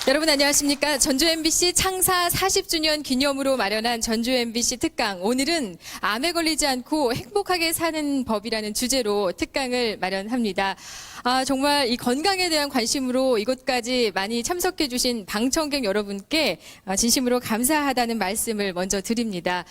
여러분 안녕하십니까? 전주 MBC 창사 40주년 기념으로 마련한 전주 MBC 특강. 오늘은 암에 걸리지 않고 행복하게 사는 법이라는 주제로 특강을 마련합니다. 정말 이 건강에 대한 관심으로 이곳까지 많이 참석해 주신 방청객 여러분께 진심으로 감사하다는 말씀을 먼저 드립니다.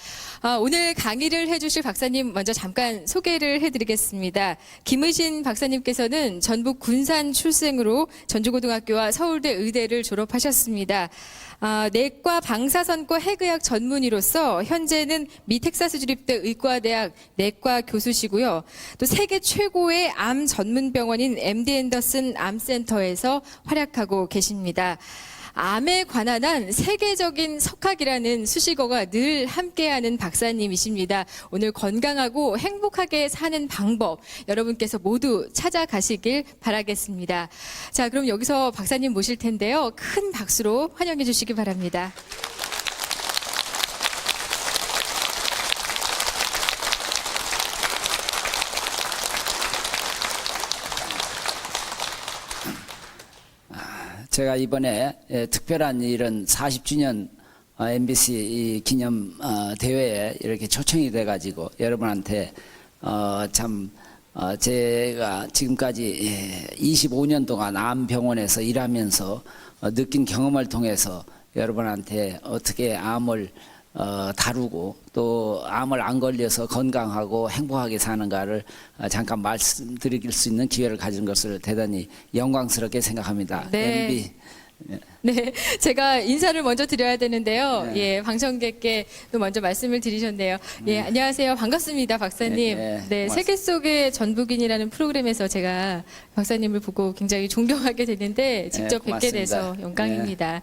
오늘 강의를 해주실 박사님 먼저 잠깐 소개를 해드리겠습니다. 김의신 박사님께서는 전북 군산 출생으로 전주고등학교와 서울대 의대를 졸업하셨습니다. 내과 방사선과 핵의학 전문의로서 현재는 미 텍사스 주립대 의과대학 내과 교수시고요. 또 세계 최고의 암 전문병원인 MD 앤더슨 암센터에서 활약하고 계십니다. 암에 관한 한 세계적인 석학이라는 수식어가 늘 함께하는 박사님이십니다. 오늘 건강하고 행복하게 사는 방법 여러분께서 모두 찾아가시길 바라겠습니다. 자, 그럼 여기서 박사님 모실 텐데요. 큰 박수로 환영해 주시기 바랍니다. 제가 이번에 특별한 이런 40주년 MBC 기념 대회에 이렇게 초청이 돼가지고 여러분한테 제가 지금까지 25년 동안 암병원에서 일하면서 느낀 경험을 통해서 여러분한테 어떻게 암을 다루고 또 암을 안 걸려서 건강하고 행복하게 사는가를 잠깐 말씀드릴 수 있는 기회를 가진 것을 대단히 영광스럽게 생각합니다. 네. MB. 네, 제가 인사를 먼저 드려야 되는데요. 네. 예, 방청객께 또 먼저 말씀을 드리셨네요. 예, 안녕하세요. 반갑습니다, 박사님. 네, 세계 속의 전북인이라는 프로그램에서 제가 박사님을 보고 굉장히 존경하게 됐는데 직접 뵙게 돼서 영광입니다.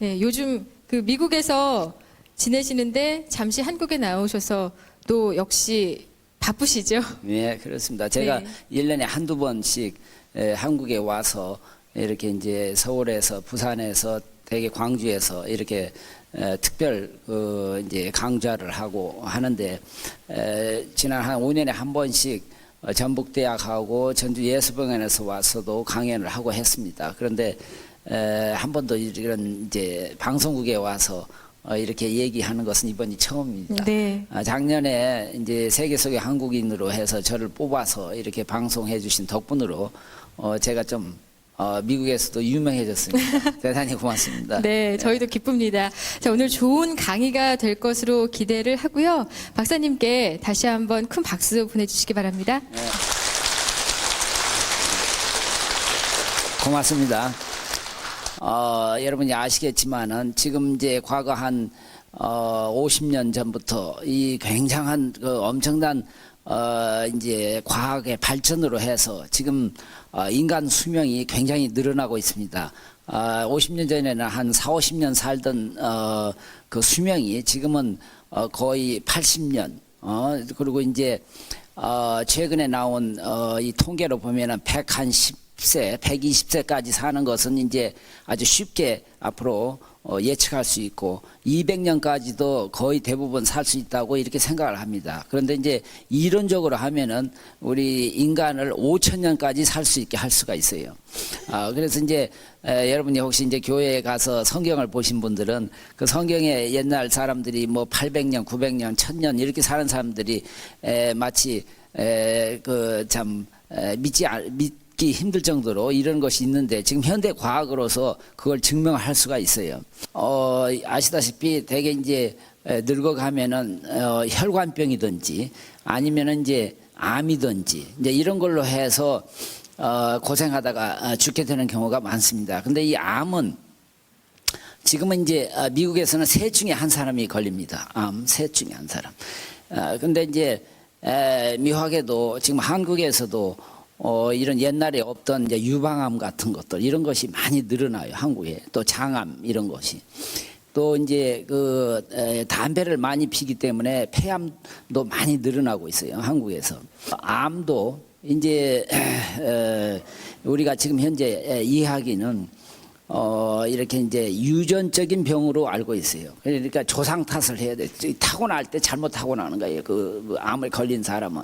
네, 요즘 그 미국에서 지내시는데 잠시 한국에 나오셔서 또 역시 바쁘시죠? 네, 그렇습니다. 제가 네. 1년에 한두 번씩 한국에 와서 이렇게 이제 서울에서 부산에서 대개 광주에서 이렇게 특별 이제 강좌를 하고 하는데 지난 한 5년에 한 번씩 전북대학하고 전주예수병원에서 와서도 강연을 하고 했습니다. 그런데 한 번도 이런 이제 방송국에 와서 이렇게 얘기하는 것은 이번이 처음입니다. 네. 작년에 이제 세계 속의 한국인으로 해서 저를 뽑아서 이렇게 방송해 주신 덕분으로 제가 좀 미국에서도 유명해졌습니다. 대단히 고맙습니다. 네, 저희도 기쁩니다. 자, 오늘 좋은 강의가 될 것으로 기대를 하고요. 박사님께 다시 한번 큰 박수 보내주시기 바랍니다. 네. 고맙습니다. 여러분이 아시겠지만은 지금 이제 과거 한 50년 전부터 이 굉장한 그 엄청난 이제 과학의 발전으로 해서 지금 인간 수명이 굉장히 늘어나고 있습니다. 50년 전에는 한 4, 50년 살던 그 수명이 지금은 거의 80년. 그리고 이제 최근에 나온 이 통계로 보면은 110세, 120세까지 사는 것은 이제 아주 쉽게 앞으로 예측할 수 있고 200년까지도 거의 대부분 살 수 있다고 이렇게 생각을 합니다. 그런데 이제 이론적으로 하면은 우리 인간을 5천년까지 살 수 있게 할 수가 있어요. 그래서 이제 여러분이 혹시 이제 교회에 가서 성경을 보신 분들은 그 성경에 옛날 사람들이 뭐 800년, 900년, 1000년 이렇게 사는 사람들이 마치 믿기 힘들 정도로 이런 것이 있는데 지금 현대 과학으로서 그걸 증명할 수가 있어요. 아시다시피 대개 이제 늙어가면은 혈관병이든지 아니면은 이제 암이든지 이제 이런 걸로 해서 고생하다가 죽게 되는 경우가 많습니다. 근데 이 암은 지금은 이제 미국에서는 셋 중에 한 사람이 걸립니다. 암 셋 중에 한 사람. 근데 이제 묘하게도 지금 한국에서도 이런 옛날에 없던 이제 유방암 같은 것들 이런 것이 많이 늘어나요. 한국에. 또 장암 이런 것이. 또 이제 담배를 많이 피기 때문에 폐암도 많이 늘어나고 있어요. 한국에서. 암도 이제 우리가 지금 현재 이해하기는 이렇게 이제 유전적인 병으로 알고 있어요. 그러니까 조상 탓을 해야 돼. 타고날 때 잘못 타고나는 거예요. 그 암을 걸린 사람은.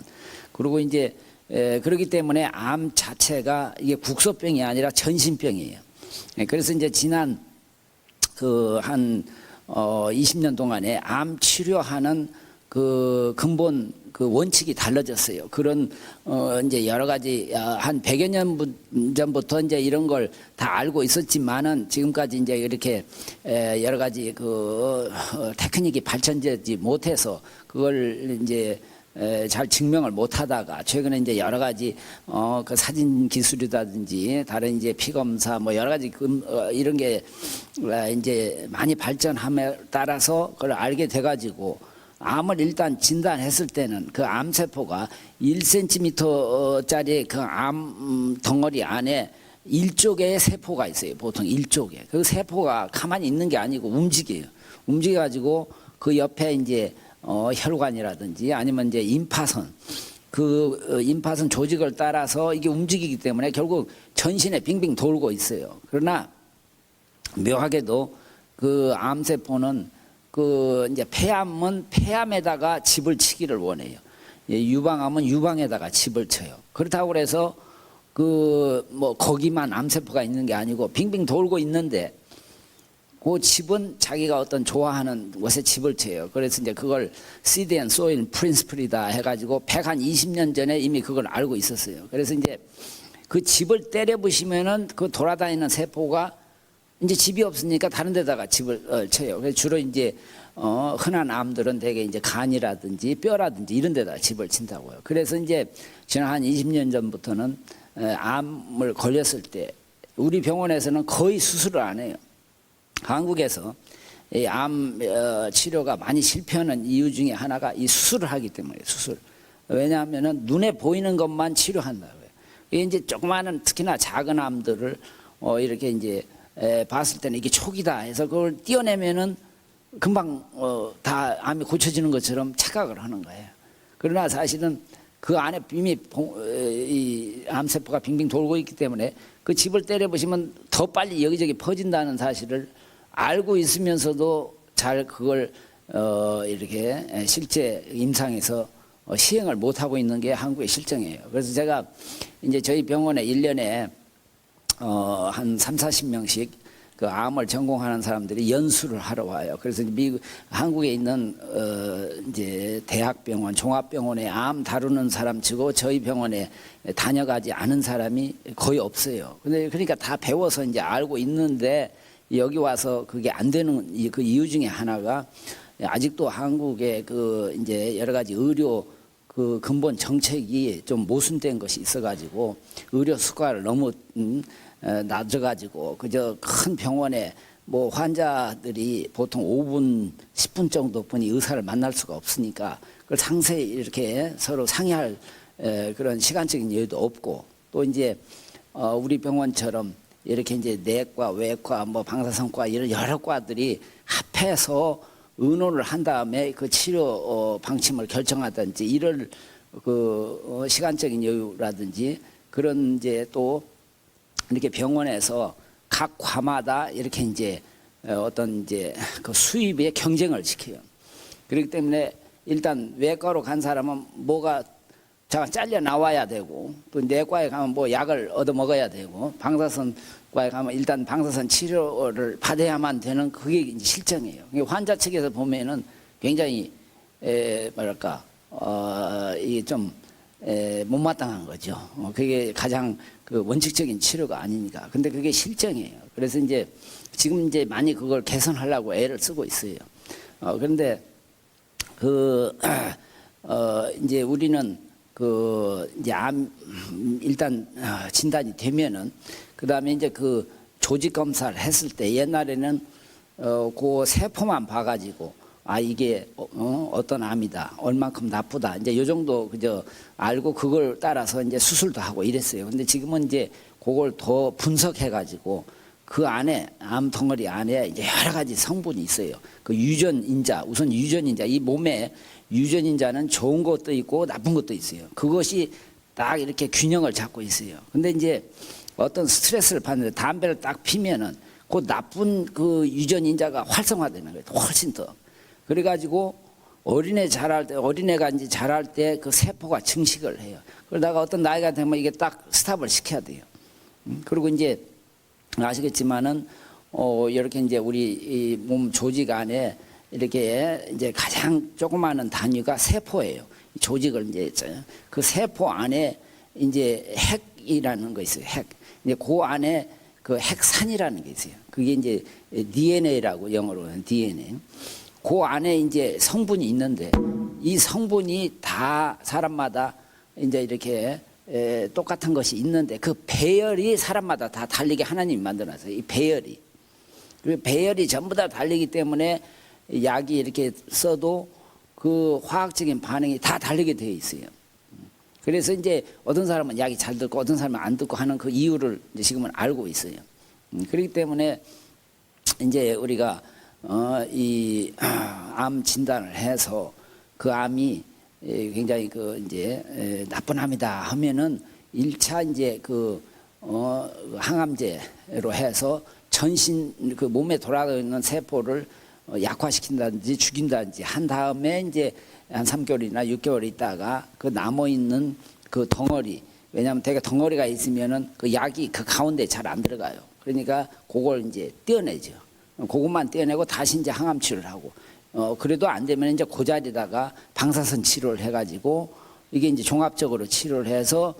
그리고 이제 그렇기 때문에 암 자체가 이게 국소병이 아니라 전신병이에요. 그래서 이제 지난 한 20년 동안에 암 치료하는 그 근본 그 원칙이 달라졌어요. 그런 이제 여러 가지 한 100여 년 전부터 이제 이런 걸 다 알고 있었지만은 지금까지 이제 이렇게 여러 가지 그 테크닉이 발전되지 못해서 그걸 이제 잘 증명을 못하다가 최근에 이제 여러 가지 그 사진 기술이라든지 다른 이제 피 검사 뭐 여러 가지 이런 게 이제 많이 발전함에 따라서 그걸 알게 돼가지고 암을 일단 진단했을 때는 그 암세포가 1cm짜리 그 암 덩어리 안에 1쪽의 세포가 있어요. 보통 1쪽에. 그 세포가 가만히 있는 게 아니고 움직여요. 움직여가지고 그 옆에 이제 혈관이라든지 아니면 이제 임파선, 그 임파선 조직을 따라서 이게 움직이기 때문에 결국 전신에 빙빙 돌고 있어요. 그러나 묘하게도 그 암세포는 그 이제 폐암은 폐암에다가 집을 치기를 원해요. 유방암은 유방에다가 집을 쳐요. 그렇다고 그래서 그 뭐 거기만 암세포가 있는 게 아니고 빙빙 돌고 있는데 그 집은 자기가 어떤 좋아하는 곳에 집을 쳐요. 그래서 이제 그걸 Seed and Soil Principle이다 해가지고 120년 전에 이미 그걸 알고 있었어요. 그래서 이제 그 집을 때려 부시면은 그 돌아다니는 세포가 이제 집이 없으니까 다른 데다가 집을 쳐요. 그래서 주로 이제 흔한 암들은 대개 이제 간이라든지 뼈라든지 이런 데다가 집을 친다고요. 그래서 이제 지난 한 20년 전부터는 암을 걸렸을 때 우리 병원에서는 거의 수술을 안 해요. 한국에서 이 암 치료가 많이 실패하는 이유 중에 하나가 이 수술을 하기 때문이에요. 수술. 왜냐하면은 눈에 보이는 것만 치료한다고요. 이게 이제 조그마한 특히나 작은 암들을 이렇게 이제 봤을 때는 이게 촉이다 해서 그걸 띄어내면은 금방 다 암이 고쳐지는 것처럼 착각을 하는 거예요. 그러나 사실은 그 안에 이미 이 암세포가 빙빙 돌고 있기 때문에 그 집을 때려 보시면 더 빨리 여기저기 퍼진다는 사실을 알고 있으면서도 잘 그걸 이렇게 실제 임상에서 시행을 못 하고 있는 게 한국의 실정이에요. 그래서 제가 이제 저희 병원에 1년에 한 30-40명씩 그 암을 전공하는 사람들이 연수를 하러 와요. 그래서 한국에 있는 이제 대학병원, 종합병원에 암 다루는 사람 치고 저희 병원에 다녀가지 않은 사람이 거의 없어요. 근데 그러니까 다 배워서 이제 알고 있는데 여기 와서 그게 안 되는 그 이유 중에 하나가 아직도 한국의 그 이제 여러 가지 의료 그 근본 정책이 좀 모순된 것이 있어가지고 의료 수가를 너무 낮아가지고 그저 큰 병원에 뭐 환자들이 보통 5분, 10분 정도뿐이 의사를 만날 수가 없으니까 그걸 상세히 이렇게 서로 상의할 그런 시간적인 여유도 없고 또 이제 우리 병원처럼 이렇게 이제 내과, 외과, 뭐 방사선과 이런 여러 과들이 합해서 의논을 한 다음에 그 치료 방침을 결정하든지 이럴 그 시간적인 여유라든지 그런 이제 또 이렇게 병원에서 각 과마다 이렇게 이제 어떤 이제 그 수입의 경쟁을 시켜요. 그렇기 때문에 일단 외과로 간 사람은 뭐가 잘려 나와야 되고 또 내과에 가면 뭐 약을 얻어 먹어야 되고 방사선과에 가면 일단 방사선 치료를 받아야만 되는 그게 이제 실정이에요. 환자 측에서 보면은 굉장히 뭐랄까 이게 좀 못마땅한 거죠. 그게 가장 그 원칙적인 치료가 아니니까. 근데 그게 실정이에요. 그래서 이제 지금 이제 많이 그걸 개선하려고 애를 쓰고 있어요. 그런데 이제 우리는 그 이제 암 일단 진단이 되면은 그 다음에 이제 그 조직 검사를 했을 때 옛날에는 그 세포만 봐가지고 이게 어떤 암이다, 얼만큼 나쁘다, 이제 요 정도 그저 알고 그걸 따라서 이제 수술도 하고 이랬어요. 근데 지금은 이제 그걸 더 분석해가지고 그 안에 암 덩어리 안에 이제 여러 가지 성분이 있어요. 그 유전인자, 우선 유전인자, 이 몸에 유전인자는 좋은 것도 있고 나쁜 것도 있어요. 그것이 딱 이렇게 균형을 잡고 있어요. 근데 이제 어떤 스트레스를 받는데 담배를 딱 피면은 그 나쁜 그 유전인자가 활성화되는 거예요. 훨씬 더. 그래가지고 어린애가 이제 자랄 때 그 세포가 증식을 해요. 그러다가 어떤 나이가 되면 이게 딱 스탑을 시켜야 돼요. 그리고 이제 아시겠지만은 이렇게 이제 우리 이 몸 조직 안에 이렇게 이제 가장 조그마한 단위가 세포예요. 조직을 이제 있어요. 그 세포 안에 이제 핵이라는 거 있어요. 핵. 이제 그 안에 그 핵산이라는 게 있어요. 그게 이제 DNA라고 영어로는 DNA. 그 안에 이제 성분이 있는데 이 성분이 다 사람마다 이제 이렇게 똑같은 것이 있는데 그 배열이 사람마다 다 다르게 하나님이 만들어놨어요. 이 배열이. 그 배열이 전부 다 다르기 때문에 약이 이렇게 써도 그 화학적인 반응이 다 다르게 되어 있어요. 그래서 이제 어떤 사람은 약이 잘 듣고 어떤 사람은 안 듣고 하는 그 이유를 이제 지금은 알고 있어요. 그렇기 때문에 이제 우리가 이 암 진단을 해서 그 암이 굉장히 그 이제 나쁜 암이다 하면은 1차 이제 그 항암제로 해서 전신 그 몸에 돌아가는 세포를 약화시킨다든지 죽인다든지 한 다음에 이제 한 3개월이나 6개월 있다가 그 남아 있는 그 덩어리, 왜냐하면 되게 덩어리가 있으면은 그 약이 그 가운데 잘 안 들어가요. 그러니까 그걸 이제 떼어내죠. 그것만 떼어내고 다시 이제 항암 치료를 하고 그래도 안 되면 이제 그 자리다가 방사선 치료를 해가지고 이게 이제 종합적으로 치료를 해서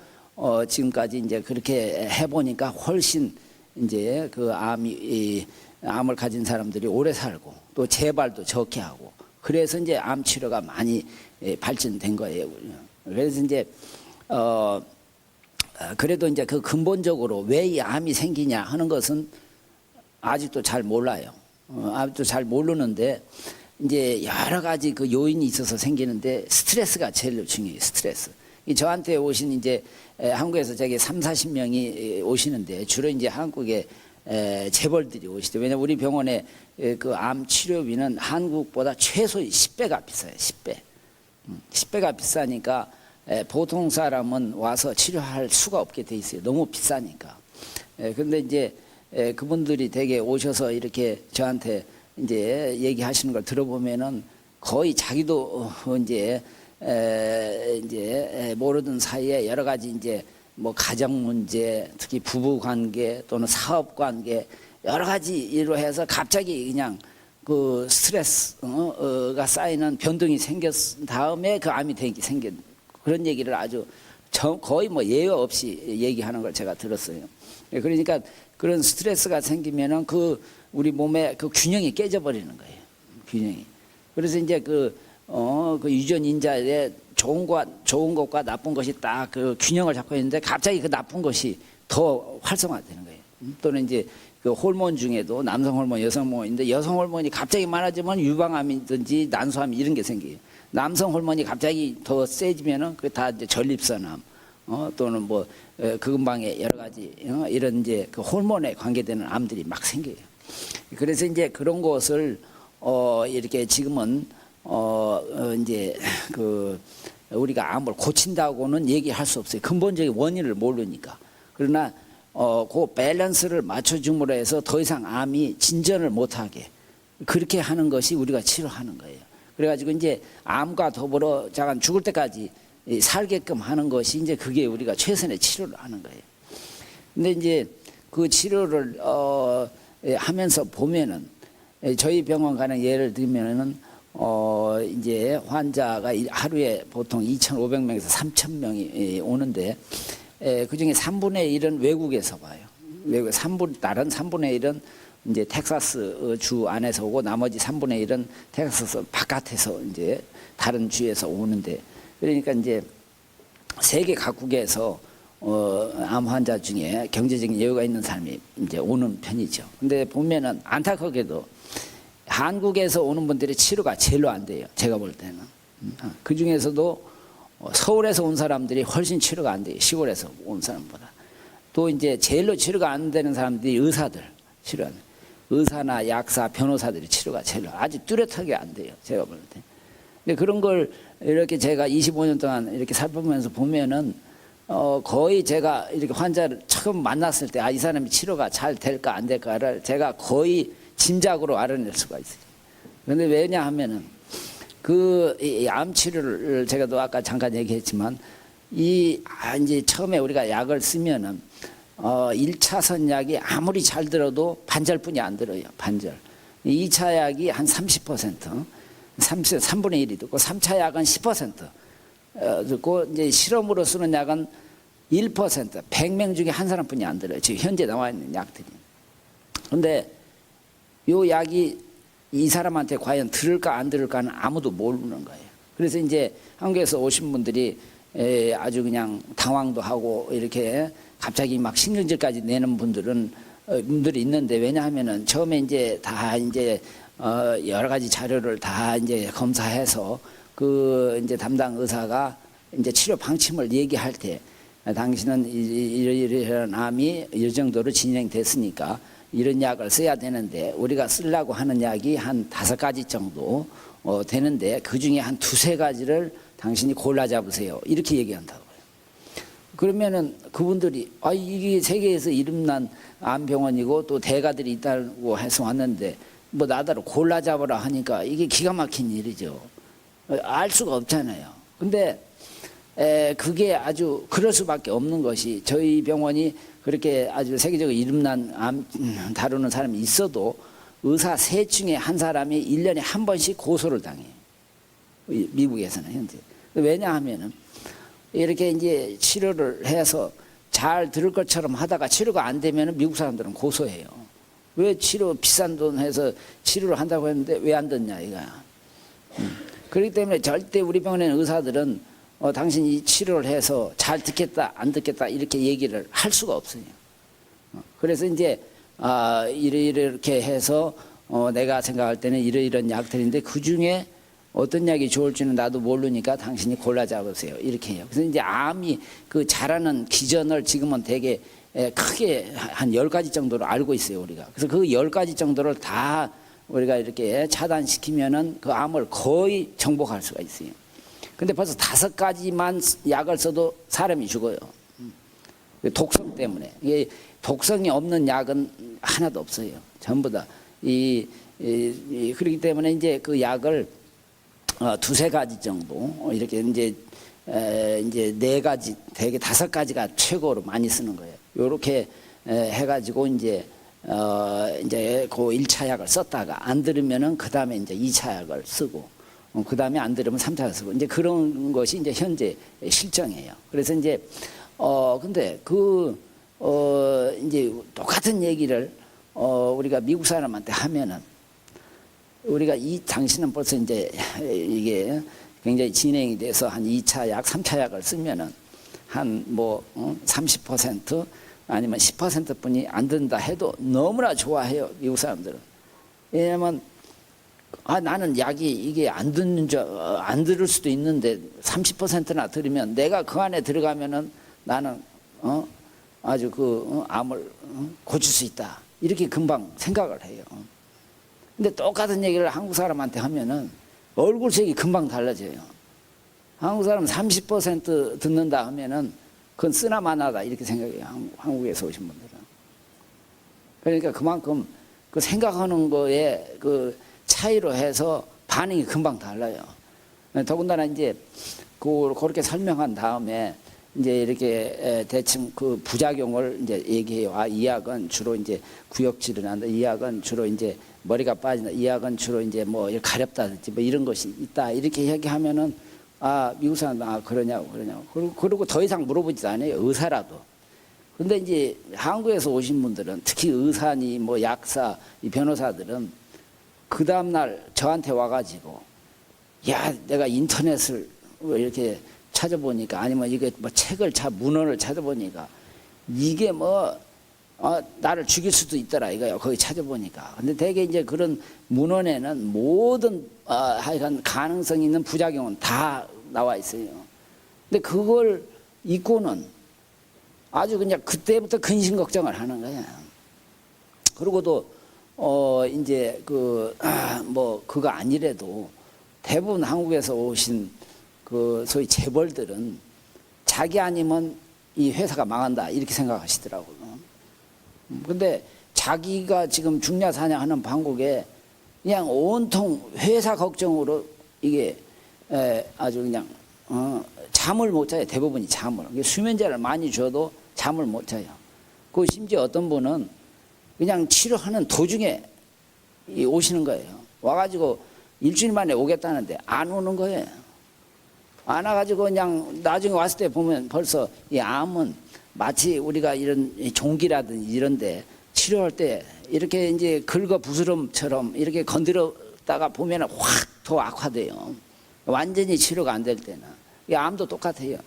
지금까지 이제 그렇게 해보니까 훨씬 이제 그 암을 가진 사람들이 오래 살고 또 재발도 적게 하고 그래서 이제 암 치료가 많이 발전된 거예요. 그래서 이제 그래도 이제 그 근본적으로 왜 이 암이 생기냐 하는 것은 아직도 잘 몰라요. 아직도 잘 모르는데 이제 여러 가지 그 요인이 있어서 생기는데 스트레스가 제일 중요해요. 스트레스. 저한테 오신 이제 한국에서 저기 30-40명이 오시는데 주로 이제 한국에 재벌들이 오시죠. 왜냐면 우리 병원에 그 암 치료비는 한국보다 최소 10배가 비싸요. 10배. 10배가 비싸니까 보통 사람은 와서 치료할 수가 없게 돼 있어요. 너무 비싸니까. 그런데 이제 그분들이 되게 오셔서 이렇게 저한테 이제 얘기하시는 걸 들어보면은 거의 자기도 이제 모르던 사이에 여러 가지 이제 뭐 가정 문제, 특히 부부 관계 또는 사업 관계 여러 가지 일로 해서 갑자기 그냥 그 스트레스가 쌓이는 변동이 생겼 다음에 그 암이 생긴 그런 얘기를 아주 거의 뭐 예외 없이 얘기하는 걸 제가 들었어요. 그러니까 그런 스트레스가 생기면은 그 우리 몸의 그 균형이 깨져버리는 거예요. 균형이. 그래서 이제 그 유전 인자에 좋은 것과 나쁜 것이 딱 그 균형을 잡고 있는데 갑자기 그 나쁜 것이 더 활성화되는 거예요. 또는 이제 그 호르몬 중에도 남성 호르몬, 여성 호르몬인데 여성 호르몬이 갑자기 많아지면 유방암이든지 난소암 이런 게 생겨요. 남성 호르몬이 갑자기 더 세지면은 그게 다 이제 전립선암, 또는 뭐 근방에 여러 가지 이런 이제 그 호르몬에 관계되는 암들이 막 생겨요. 그래서 이제 그런 것을 이렇게 지금은 이제 그 우리가 암을 고친다고는 얘기할 수 없어요. 근본적인 원인을 모르니까. 그러나 그 밸런스를 맞춰줌으로 해서 더 이상 암이 진전을 못하게 그렇게 하는 것이 우리가 치료하는 거예요. 그래가지고 이제 암과 더불어 잠깐 죽을 때까지 살게끔 하는 것이 이제 그게 우리가 최선의 치료를 하는 거예요. 근데 이제 그 치료를 하면서 보면은 저희 병원 가는 예를 들면은 이제 환자가 하루에 보통 2,500명에서 3,000명이 오는데 그 중에 3분의 1은 외국에서 와요. 다른 3분의 1은 이제 텍사스 주 안에서 오고 나머지 3분의 1은 텍사스 바깥에서 이제 다른 주에서 오는데 그러니까 이제 세계 각국에서 암 환자 중에 경제적인 여유가 있는 사람이 이제 오는 편이죠. 근데 보면은 안타깝게도 한국에서 오는 분들의 치료가 제일로 안 돼요. 제가 볼 때는. 그 중에서도 서울에서 온 사람들이 훨씬 치료가 안 돼요. 시골에서 온 사람보다. 또 이제 제일로 치료가 안 되는 사람들이 의사들 치료 안 돼요. 의사나 약사, 변호사들이 치료가 제일로 아주 뚜렷하게 안 돼요. 제가 볼 때. 근데 그런 걸 이렇게 제가 25년 동안 이렇게 살펴보면서 보면은 거의 제가 이렇게 환자를 처음 만났을 때 이 사람이 치료가 잘 될까 안 될까를 제가 거의 짐작으로 알아낼 수가 있어요. 그런데 왜냐하면은 그 암 치료를 제가 또 아까 잠깐 얘기했지만 이제 처음에 우리가 약을 쓰면은 1차선 약이 아무리 잘 들어도 반절뿐이 안 들어요. 반절. 2차 약이 한 30%, 3분의 1이 듣고 3차 약은 10% 듣고 이제 실험으로 쓰는 약은 1%, 100명 중에 한 사람뿐이 안 들어요. 지금 현재 나와 있는 약들이. 그런데 요 약이 이 사람한테 과연 들을까 안 들을까는 아무도 모르는 거예요. 그래서 이제 한국에서 오신 분들이 아주 그냥 당황도 하고 이렇게 갑자기 막 신경질까지 내는 분들이 있는데, 왜냐하면은 처음에 이제 다 이제 여러 가지 자료를 다 이제 검사해서 그 이제 담당 의사가 이제 치료 방침을 얘기할 때, 당신은 이런 암이 이 정도로 진행됐으니까 이런 약을 써야 되는데, 우리가 쓰려고 하는 약이 한 5가지 정도 되는데 그 중에 한 2-3가지를 당신이 골라 잡으세요. 이렇게 얘기한다고요. 그러면은 그분들이 이게 세계에서 이름난 암병원이고 또 대가들이 있다고 해서 왔는데 뭐 나더러 골라 잡으라 하니까 이게 기가 막힌 일이죠. 알 수가 없잖아요. 근데 그게 아주 그럴 수밖에 없는 것이, 저희 병원이 그렇게 아주 세계적으로 이름난 암 다루는 사람이 있어도 의사 3 중에 한 사람이 1년에 한 번씩 고소를 당해요. 미국에서는 현재. 왜냐하면은 이렇게 이제 치료를 해서 잘 들을 것처럼 하다가 치료가 안 되면은 미국 사람들은 고소해요. 왜 치료 비싼 돈 해서 치료를 한다고 했는데 왜 안 듣냐 이거야. 그렇기 때문에 절대 우리 병원의 의사들은 당신이 치료를 해서 잘 듣겠다 안 듣겠다 이렇게 얘기를 할 수가 없어요. 그래서 이제 이렇게 해서 내가 생각할 때는 이런 약들인데 그 중에 어떤 약이 좋을지는 나도 모르니까 당신이 골라 잡으세요. 이렇게 해요. 그래서 이제 암이 그 자라는 기전을 지금은 되게 크게 한 10가지 정도로 알고 있어요, 우리가. 그래서 그 10가지 정도를 다 우리가 이렇게 차단시키면은 그 암을 거의 정복할 수가 있어요. 근데 벌써 5가지만 약을 써도 사람이 죽어요. 독성 때문에. 이게 독성이 없는 약은 하나도 없어요. 전부 다. 그렇기 때문에 이제 그 약을 2-3가지 정도 이렇게 이제 4가지, 대개 5가지가 최고로 많이 쓰는 거예요. 요렇게 해가지고 이제 그 1차 약을 썼다가 안 들으면은 그 다음에 이제 2차 약을 쓰고, 그 다음에 안 들으면 3차 약을 쓰고, 이제 그런 것이 이제 현재 실정이에요. 그래서 이제 근데 이제 똑같은 얘기를 우리가 미국 사람한테 하면은, 우리가 당신은 벌써 이제 이게 굉장히 진행이 돼서 한 2차 약, 3차 약을 쓰면은 한 30% 아니면 10%뿐이 안 든다 해도 너무나 좋아해요, 미국 사람들은. 왜냐면 나는 약이 이게 안 들을 수도 있는데 30%나 들으면 내가 그 안에 들어가면은 나는 아주 암을 고칠 수 있다, 이렇게 금방 생각을 해요. 근데 똑같은 얘기를 한국 사람한테 하면은 얼굴색이 금방 달라져요. 한국 사람 30% 듣는다 하면은 그건 쓰나마나다 이렇게 생각해요, 한국에서 오신 분들은. 그러니까 그만큼 그 생각하는 거에 그 차이로 해서 반응이 금방 달라요. 더군다나 이제 그렇게 설명한 다음에 이제 이렇게 대충 그 부작용을 이제 얘기해요. 이 약은 주로 이제 구역질을 한다. 이 약은 주로 이제 머리가 빠진다. 이 약은 주로 이제 뭐 가렵다든지 뭐 이런 것이 있다. 이렇게 얘기하면은 미국 사람들 그러냐고. 그리고 더 이상 물어보지도 않아요, 의사라도. 근데 이제 한국에서 오신 분들은, 특히 의사니 뭐 약사, 이 변호사들은 그 다음날 저한테 와가지고, 내가 인터넷을 이렇게 찾아보니까, 아니면 이게 뭐 문헌을 찾아보니까 이게 나를 죽일 수도 있더라 이거요. 거기 찾아보니까. 근데 대개 이제 그런 문헌에는 모든 하여간 가능성 있는 부작용은 다 나와 있어요. 근데 그걸 잊고는 아주 그냥 그때부터 근심 걱정을 하는 거야. 그리고도 이제 그거 아니래도 대부분 한국에서 오신 그 소위 재벌들은 자기 아니면 이 회사가 망한다 이렇게 생각하시더라고요. 근데 자기가 지금 중야사냐하는 방국에 그냥 온통 회사 걱정으로 이게 아주 그냥 잠을 못 자요. 대부분이 잠을. 수면제를 많이 줘도 잠을 못 자요. 그 심지어 어떤 분은 그냥 치료하는 도중에 오시는 거예요. 와가지고 일주일 만에 오겠다는데 안 오는 거예요. 안 와가지고 그냥 나중에 왔을 때 보면 벌써 이 암은 마치 우리가 이런 종기라든지 이런데 치료할 때 이렇게 이제 긁어 부스럼처럼 이렇게 건드렸다가 보면 확 더 악화돼요. 완전히 치료가 안 될 때는. 이 암도 똑같아요.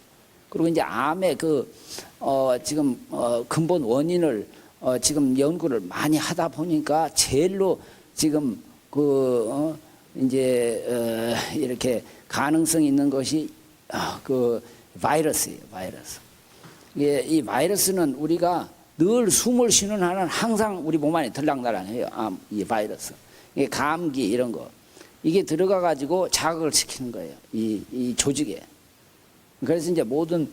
그리고 이제 암의 지금 근본 원인을 지금 연구를 많이 하다 보니까 제일로 지금 이제 이렇게 가능성 있는 것이 그 바이러스예요. 바이러스. 이 바이러스는 우리가 늘 숨을 쉬는 한은 항상 우리 몸 안에 들락날락해요. 이 바이러스. 이게 감기 이런 거. 이게 들어가 가지고 자극을 시키는 거예요. 이 조직에. 그래서 이제 모든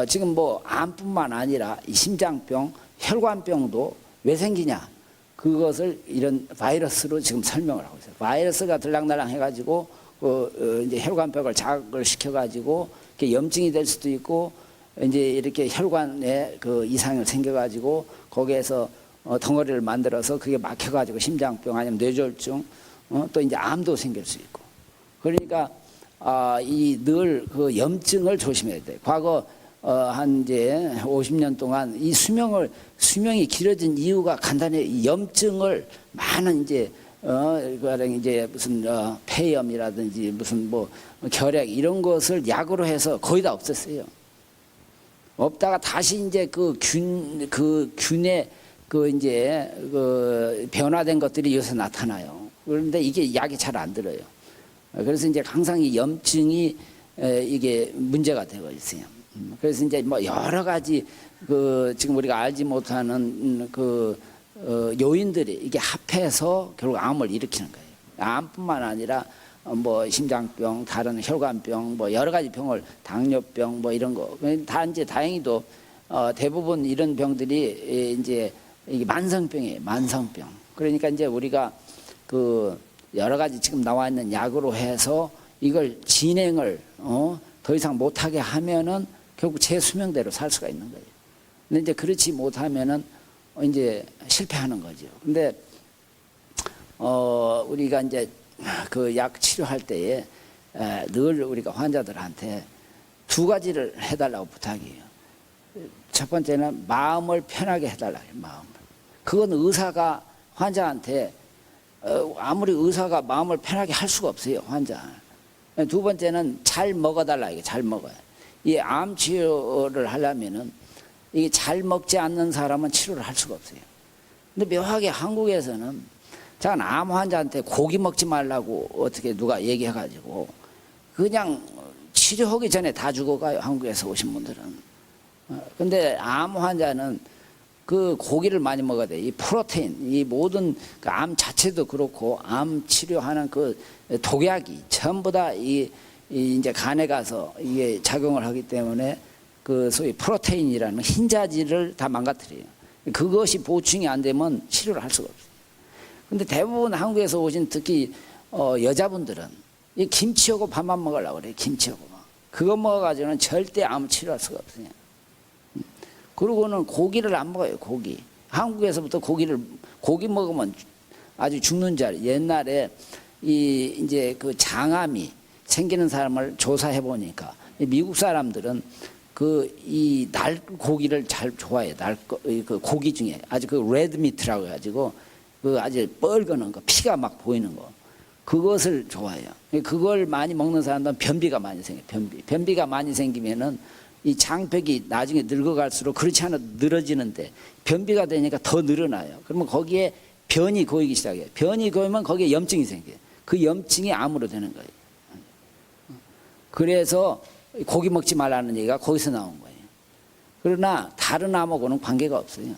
지금 뭐 암뿐만 아니라 이 심장병, 혈관병도 왜 생기냐? 그것을 이런 바이러스로 지금 설명을 하고 있어요. 바이러스가 들락날락 해가지고 이제 혈관벽을 자극을 시켜가지고 염증이 될 수도 있고 이제 이렇게 혈관에 그 이상이 생겨가지고 거기에서 덩어리를 만들어서 그게 막혀가지고 심장병 아니면 뇌졸중 또 이제 암도 생길 수 있고 그러니까 이 늘 그 염증을 조심해야 돼. 과거 한 이제 50년 동안 이 수명이 길어진 이유가 간단히 이 염증을 많은 이제 이제 무슨 폐염이라든지 무슨 뭐 결핵 이런 것을 약으로 해서 거의 다 없었어요. 없다가 다시 이제 그 균의 이제 변화된 것들이 요새 나타나요. 그런데 이게 약이 잘 안 들어요. 그래서 이제 항상 이 염증이 이게 문제가 되고 있어요. 그래서 이제 뭐 여러 가지 지금 우리가 알지 못하는 요인들이 이게 합해서 결국 암을 일으키는 거예요. 암뿐만 아니라 뭐 심장병, 다른 혈관병, 뭐 여러 가지 병을 당뇨병 뭐 이런 거. 다 이제 다행히도 대부분 이런 병들이 이제 이게 만성병이에요. 만성병. 그러니까 이제 우리가 여러 가지 지금 나와 있는 약으로 해서 이걸 진행을 더 이상 못하게 하면은 결국 제 수명대로 살 수가 있는 거예요. 근데 이제 그렇지 못하면은 이제 실패하는 거죠. 근데 우리가 이제 그 약 치료할 때에 늘 우리가 환자들한테 두 가지를 해달라고 부탁해요. 첫 번째는 마음을 편하게 해달라고 해요. 마음을. 그건 의사가 환자한테 아무리 의사가 마음을 편하게 할 수가 없어요. 환자. 두 번째는 잘 먹어달라. 이게 잘 먹어요. 이 암 치료를 하려면은 이게 잘 먹지 않는 사람은 치료를 할 수가 없어요. 근데 묘하게 한국에서는 잠깐 암 환자한테 고기 먹지 말라고 어떻게 누가 얘기해가지고 그냥 치료하기 전에 다 죽어가요. 한국에서 오신 분들은. 근데 암 환자는 그 고기를 많이 먹어야 돼. 이 프로테인, 이 모든 그 암 자체도 그렇고 암 치료하는 그 독약이 전부 다 이제 간에 가서 이게 작용을 하기 때문에 그 소위 프로테인이라는 흰자질을 다 망가뜨려요. 그것이 보충이 안 되면 치료를 할 수가 없어요. 근데 대부분 한국에서 오신 특히 여자분들은 이 김치하고 밥만 먹으려고 그래요. 김치하고. 그거 먹어가지고는 절대 암 치료할 수가 없어요. 그리고는 고기를 안 먹어요. 고기. 한국에서부터 고기 먹으면 아주 죽는 줄 알아요. 옛날에 이제 그 장암이 생기는 사람을 조사해 보니까 미국 사람들은 이 고기를 잘 좋아해요. 그 고기 중에 아주 그 레드미트라고 해가지고 그 아주 뻘거는 거, 피가 막 보이는 거. 그것을 좋아해요. 그걸 많이 먹는 사람들은 변비가 많이 생겨요. 변비가 많이 생기면은 이 장벽이 나중에 늙어갈수록 그렇지 않아도 늘어지는데 변비가 되니까 더 늘어나요. 그러면 거기에 변이 고이기 시작해요. 변이 고이면 거기에 염증이 생겨요. 그 염증이 암으로 되는 거예요. 그래서 고기 먹지 말라는 얘기가 거기서 나온 거예요. 그러나 다른 암하고는 관계가 없어요.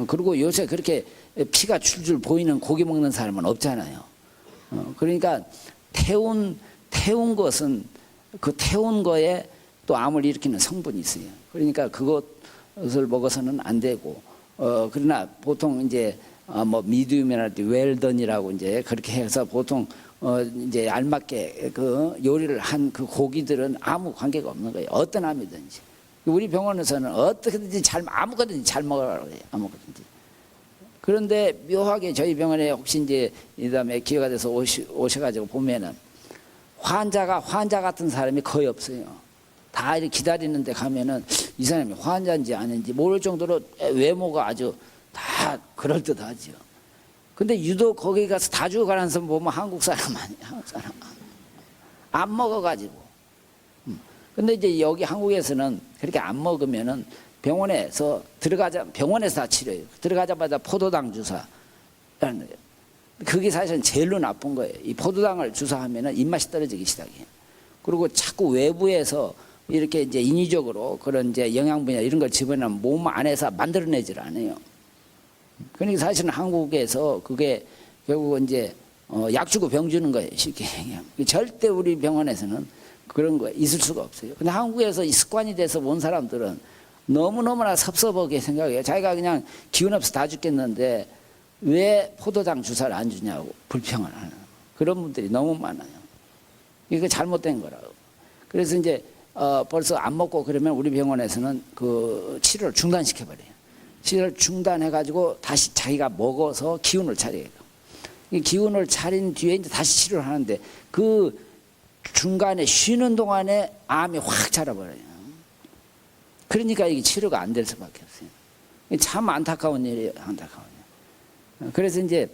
그리고 요새 그렇게 피가 줄줄 보이는 고기 먹는 사람은 없잖아요. 그러니까 태운 것은 그 태운 거에 또 암을 일으키는 성분이 있어요. 그러니까 그것을 먹어서는 안 되고, 그러나 보통 이제 뭐 미디움이라든지 웰던이라고 이제 그렇게 해서 보통 이제 알맞게 그 요리를 한 그 고기들은 아무 관계가 없는 거예요. 어떤 암이든지. 우리 병원에서는 어떻게든지 아무거든지 잘 먹으라고 해요. 아무거든지. 그런데 묘하게 저희 병원에 혹시 이제 이 다음에 기회가 돼서 오셔가지고 보면은 환자 같은 사람이 거의 없어요. 다 이렇게 기다리는데 가면은 이 사람이 환자인지 아닌지 모를 정도로 외모가 아주 다 그럴듯하죠. 근데 유독 거기 가서 다 죽어가는 사람 보면 한국 사람 아니에요. 한국 사람 안 먹어가지고. 근데 이제 여기 한국에서는 그렇게 안 먹으면은 병원에서 다 치료해요. 들어가자마자 포도당 주사. 그게 사실은 제일로 나쁜 거예요. 이 포도당을 주사하면은 입맛이 떨어지기 시작해요. 그리고 자꾸 외부에서 이렇게 이제 인위적으로 그런 이제 영양분이나 이런 걸 집어넣으면 몸 안에서 만들어내질 않아요. 그러니까 사실은 한국에서 그게 결국은 이제 약 주고 병 주는 거예요. 쉽게 얘기하면. 절대 우리 병원에서는 그런 거 있을 수가 없어요. 근데 한국에서 이 습관이 돼서 온 사람들은 너무너무나 섭섭하게 생각해요. 자기가 그냥 기운 없어 다 죽겠는데 왜 포도당 주사를 안 주냐고 불평을 하는 그런 분들이 너무 많아요. 이거 잘못된 거라고. 그래서 이제 벌써 안 먹고 그러면 우리 병원에서는 그 치료를 중단시켜버려요. 치료를 중단해가지고 다시 자기가 먹어서 기운을 차려요. 이 기운을 차린 뒤에 이제 다시 치료를 하는데 그 중간에 쉬는 동안에 암이 확 자라버려요. 그러니까 이게 치료가 안 될 수밖에 없어요. 참 안타까운 일이에요. 안타까운 일. 그래서 이제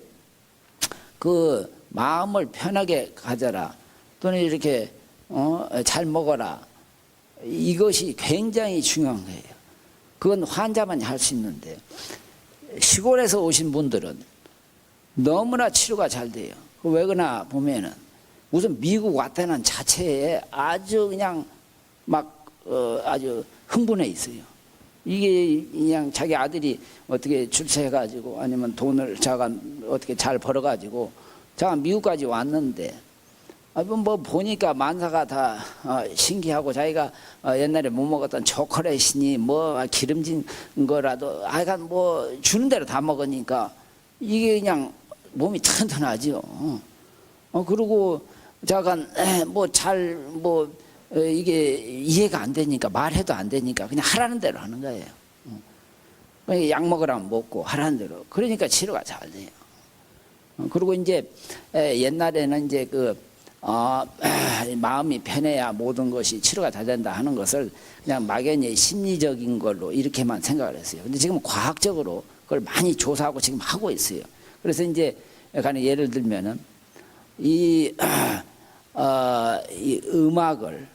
그 마음을 편하게 가져라 또는 이렇게 잘 먹어라 이것이 굉장히 중요한 거예요. 그건 환자만이 할 수 있는데 시골에서 오신 분들은 너무나 치료가 잘 돼요. 왜 그러나 보면은 우선 미국 왔다는 자체에 아주 그냥 막 아주 흥분해 있어요. 이게 그냥 자기 아들이 어떻게 출세해가지고 아니면 돈을 자가 어떻게 잘 벌어가지고 자가 미국까지 왔는데 뭐 보니까 만사가 다 신기하고 자기가 옛날에 못 먹었던 초콜릿이니 뭐 기름진 거라도 하여간 뭐 주는 대로 다 먹으니까 이게 그냥 몸이 튼튼하죠. 그리고 자가 뭐 이게 이해가 안 되니까 말해도 안 되니까 그냥 하라는 대로 하는 거예요. 약 먹으라면 먹고 하라는 대로. 그러니까 치료가 잘 돼요. 그리고 이제 옛날에는 이제 마음이 편해야 모든 것이 치료가 다 된다 하는 것을 그냥 막연히 심리적인 걸로 이렇게만 생각을 했어요. 근데 지금 과학적으로 그걸 많이 조사하고 지금 하고 있어요. 그래서 이제 예를 들면은 이 음악을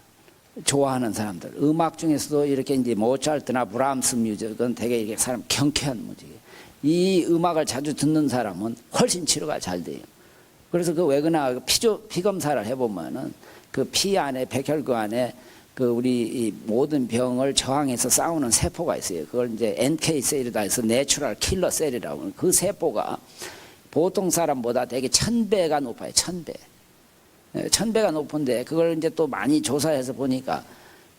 좋아하는 사람들, 음악 중에서도 이렇게 이제 모차르트나 브람스 뮤직은 되게 이게 사람 경쾌한 뮤직이에요. 이 음악을 자주 듣는 사람은 훨씬 치료가 잘 돼요. 그래서 왜그나 피 검사를 해보면은 그 피 안에 백혈구 안에 우리 이 모든 병을 저항해서 싸우는 세포가 있어요. 그걸 이제 NK 셀이다 해서 내추럴 킬러 셀이라고 하는 그 세포가 보통 사람보다 되게 1000배가 높아요. 1000배. 1000배가 높은데 그걸 이제 또 많이 조사해서 보니까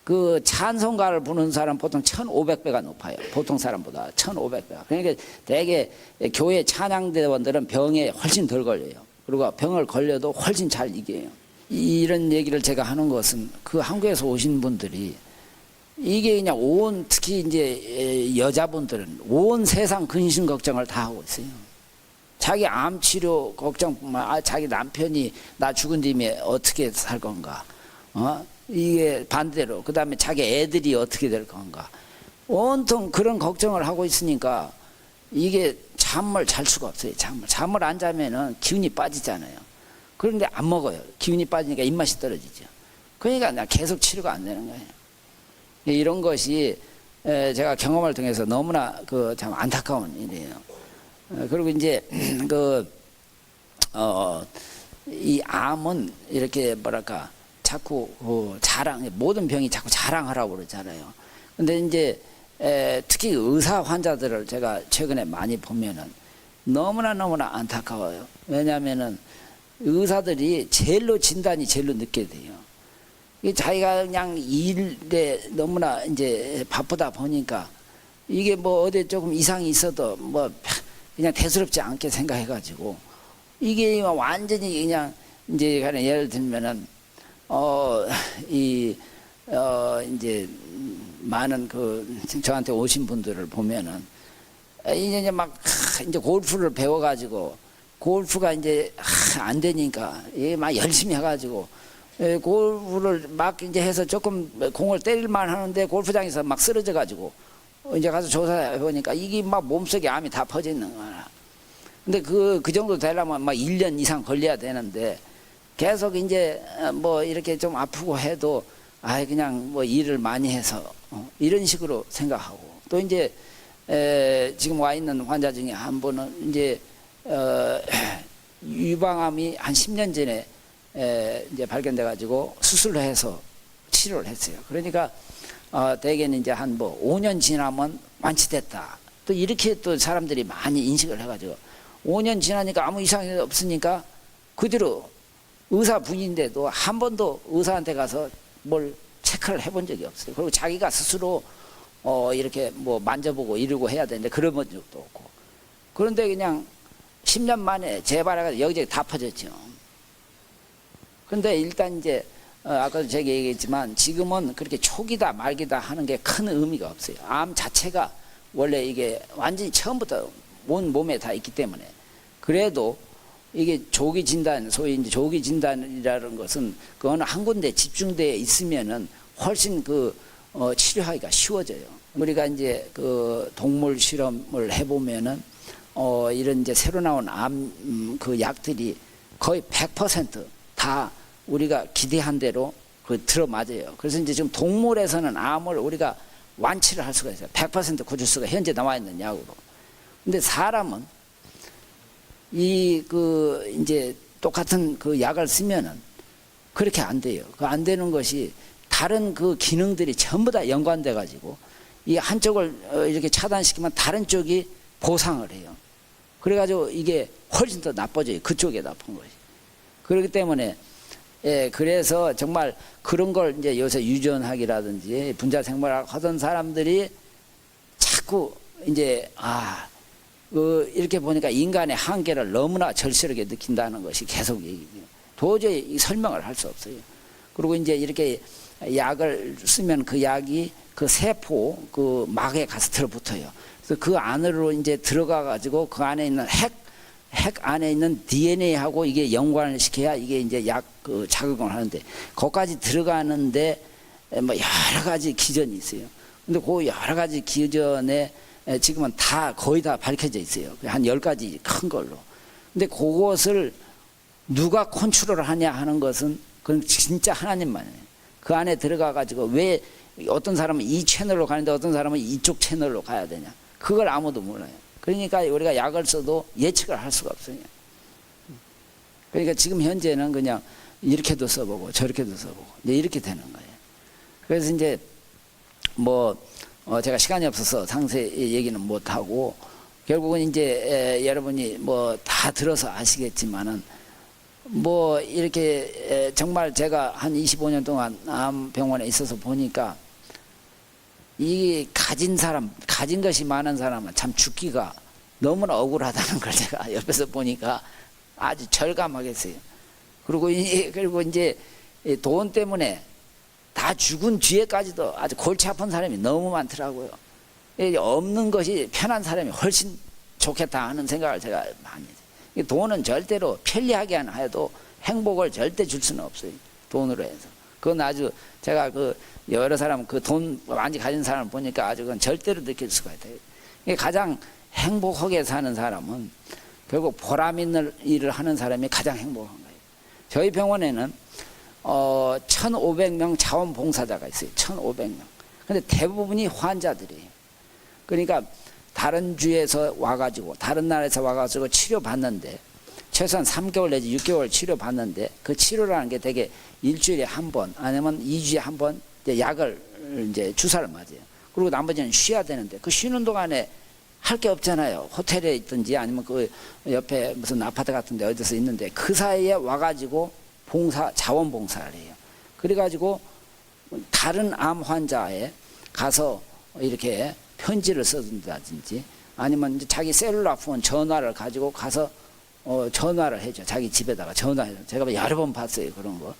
그 찬송가를 부르는 사람 보통 1500배가 높아요. 보통 사람보다 1500배가. 그러니까 되게 교회 찬양대원들은 병에 훨씬 덜 걸려요. 그리고 병을 걸려도 훨씬 잘 이겨요. 이런 얘기를 제가 하는 것은 그 한국에서 오신 분들이 이게 그냥 특히 이제 여자분들은 온 세상 근심 걱정을 다 하고 있어요. 자기 암 치료 걱정뿐만 자기 남편이 나 죽은 뒤에 어떻게 살 건가, 이게 반대로 그 다음에 자기 애들이 어떻게 될 건가, 온통 그런 걱정을 하고 있으니까 이게 잠을 잘 수가 없어요. 잠을 안 자면은 기운이 빠지잖아요. 그런데 안 먹어요. 기운이 빠지니까 입맛이 떨어지죠. 그러니까 나 계속 치료가 안 되는 거예요. 이런 것이 제가 경험을 통해서 너무나 참 안타까운 일이에요. 그리고 이제 이 암은 이렇게 뭐랄까 자꾸 모든 병이 자꾸 자랑하라고 그러잖아요. 근데 이제 특히 의사 환자들을 제가 최근에 많이 보면은 너무나 안타까워요. 왜냐하면은 의사들이 진단이 제일로 늦게 돼요. 자기가 그냥 일에 너무나 이제 바쁘다 보니까 이게 뭐 어디 조금 이상이 있어도 뭐 그냥 대수롭지 않게 생각해가지고 이게 완전히 그냥 이제 예를 들면은 이제 많은 저한테 오신 분들을 보면은 이제 막 이제 골프를 배워가지고 골프가 이제 안 되니까 막 열심히 해가지고 골프를 막 이제 해서 조금 공을 때릴만 하는데 골프장에서 막 쓰러져가지고 이제 가서 조사해 보니까 이게 막 몸속에 암이 다 퍼져 있는 거야. 근데 그 정도 되려면 막 1년 이상 걸려야 되는데 계속 이제 뭐 이렇게 좀 아프고 해도 그냥 뭐 일을 많이 해서 이런 식으로 생각하고 또 이제 지금 와 있는 환자 중에 한 분은 이제 유방암이 한 10년 전에 이제 발견돼 가지고 수술을 해서 치료를 했어요. 그러니까 대개는 이제 한 뭐 5년 지나면 완치됐다. 또 이렇게 또 사람들이 많이 인식을 해가지고 5년 지나니까 아무 이상이 없으니까 그대로 의사분인데도 한 번도 의사한테 가서 뭘 체크를 해본 적이 없어요. 그리고 자기가 스스로 이렇게 뭐 만져보고 이러고 해야 되는데 그런 적도 없고. 그런데 그냥 10년 만에 재발해가지고 여기저기 다 퍼졌죠. 근데 일단 이제 아까도 제가 얘기했지만 지금은 그렇게 초기다 말기다 하는 게 큰 의미가 없어요. 암 자체가 원래 이게 완전히 처음부터 온 몸에 다 있기 때문에 그래도 이게 조기 진단, 소위 이제 조기 진단이라는 것은 그 어느 한 군데 집중되어 있으면은 훨씬 치료하기가 쉬워져요. 우리가 이제 동물 실험을 해보면은 이런 이제 새로 나온 암 약들이 거의 100% 우리가 기대한 대로 들어맞아요. 그래서 이제 지금 동물에서는 암을 우리가 완치를 할 수가 있어요. 100% 구출수가 현재 나와 있는 약으로. 근데 사람은 이제 똑같은 약을 쓰면은 그렇게 안 돼요. 안 되는 것이 다른 기능들이 전부 다 연관돼 가지고 이 한쪽을 이렇게 차단시키면 다른 쪽이 보상을 해요. 그래가지고 이게 훨씬 더 나빠져요. 그쪽에 나쁜 것이. 그렇기 때문에 그래서 정말 그런 걸 이제 요새 유전학이라든지 분자생물학 하던 사람들이 자꾸 이제 이렇게 보니까 인간의 한계를 너무나 절실하게 느낀다는 것이 계속 얘기해요. 도저히 설명을 할 수 없어요. 그리고 이제 이렇게 약을 쓰면 그 약이 세포 막에 가서 들어붙어요. 그래서 그 안으로 이제 들어가 가지고 그 안에 있는 핵 안에 있는 DNA하고 이게 연관을 시켜야 이게 이제 약 자극을 하는데 거기까지 들어가는데 뭐 여러 가지 기전이 있어요. 근데 그 여러 가지 기전에 지금은 거의 다 밝혀져 있어요. 한 10가지 큰 걸로. 근데 그것을 누가 컨트롤을 하냐 하는 것은 그건 진짜 하나님만이에요. 그 안에 들어가 가지고 왜 어떤 사람은 이 채널로 가는데 어떤 사람은 이쪽 채널로 가야 되냐. 그걸 아무도 몰라요. 그러니까 우리가 약을 써도 예측을 할 수가 없어요. 그러니까 지금 현재는 그냥 이렇게도 써보고 저렇게도 써보고 이제 이렇게 되는 거예요. 그래서 이제 제가 시간이 없어서 상세히 얘기는 못하고 결국은 이제 여러분이 다 들어서 아시겠지만은 이렇게 정말 제가 한 25년 동안 암병원에 있어서 보니까 이 가진 것이 많은 사람은 참 죽기가 너무나 억울하다는 걸 제가 옆에서 보니까 아주 절감하겠어요. 그리고 이제 돈 때문에 다 죽은 뒤에까지도 아주 골치 아픈 사람이 너무 많더라고요. 없는 것이 편한 사람이 훨씬 좋겠다 하는 생각을 제가 많이 해요. 돈은 절대로 편리하게 해도 행복을 절대 줄 수는 없어요. 돈으로 해서. 그건 아주 제가 여러 사람 돈 많이 가진 사람을 보니까 아주 그건 절대로 느낄 수가 있어요. 가장 행복하게 사는 사람은 결국 보람 있는 일을 하는 사람이 가장 행복한 거예요. 저희 병원에는 1,500명 자원봉사자가 있어요. 1,500명. 근데 대부분이 환자들이에요. 그러니까 다른 주에서 와가지고 다른 나라에서 와가지고 치료받는데 최소한 3개월 내지 6개월 치료받는데 그 치료라는 게 되게 일주일에 한 번 아니면 2주에 한 번 약을 이제 주사를 맞아요. 그리고 나머지는 쉬어야 되는데 그 쉬는 동안에 할 게 없잖아요. 호텔에 있든지 아니면 그 옆에 무슨 아파트 같은 데 어디서 있는데 그 사이에 와가지고 자원봉사를 해요. 그래가지고 다른 암 환자에 가서 이렇게 편지를 써준다든지 아니면 이제 자기 셀룰라 폰 전화를 가지고 가서 전화를 해줘. 자기 집에다가 전화해서 제가 여러 번 봤어요. 그런 거. 그리고